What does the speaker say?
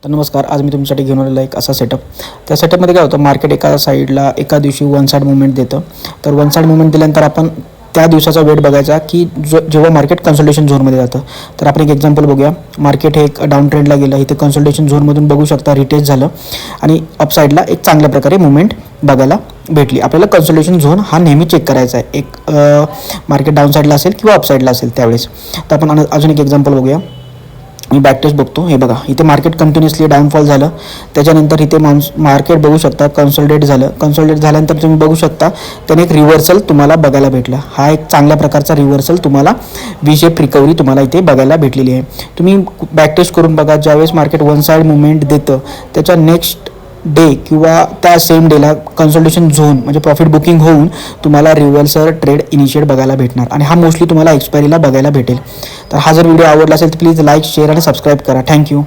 तर नमस्कार, आज मी तुमच्यासाठी घेऊन आलेला एक असा सेटअप. त्या सेटअपमध्ये काय होतं, मार्केट एका साईडला एका दिवशी वन साईड मुवमेंट देतं. तर वन साईड मुवमेंट दिल्यानंतर आपण त्या दिवसाचा वेट बघायचा की जेव्हा मार्केट कन्सल्टेशन झोनमध्ये जातं. तर आपण एक एक्झाम्पल बघूया. मार्केट हे एक डाऊन ट्रेंडला गेलं, इथे कन्सल्टेशन झोनमधून बघू शकता रिटेस्ट झालं आणि अपसाईडला एक चांगल्या प्रकारे मुवमेंट बघायला भेटली. आपल्याला कन्सल्टेशन झोन हा नेहमी चेक करायचा आहे, एक मार्केट डाऊन साईडला असेल किंवा अपसाईडला असेल त्यावेळेस. तर आपण अजून एक एक्झाम्पल बघूया. मी बॅक टेस्ट बघतो. हे बघा, इथे मार्केट कंटिन्युअसली डाऊनफॉल झालं, त्याच्यानंतर इथे मार्केट बघू शकता कन्सोलिडेट झालं. कन्सोलिडेट झाल्यानंतर तुम्ही बघू शकता त्याने एक रिव्हर्सल तुम्हाला बघायला भेटला. हा एक चांगल्या प्रकारचा रिव्हर्सल तुम्हाला व्ही शेप रिकव्हरी तुम्हाला इथे बघायला भेटलेली आहे. तुम्ही बॅक टेस्ट करून बघा, ज्यावेळेस मार्केट वन साईड मुवमेंट देतं त्याच्या नेक्स्ट डे किंवा त्या सेम डेला कन्सल्टेशन झोन म्हणजे प्रॉफिट बुकिंग होऊन तुम्हाला रिव्हर्सल ट्रेड इनिशिएट बघायला भेटणार आणि हा मोस्टली तुम्हाला एक्सपायरीला बघायला भेटेल. तर हा जर व्हिडिओ आवडला असेल तर प्लीज लाईक, शेअर आणि सबस्क्राईब करा. थँक्यू.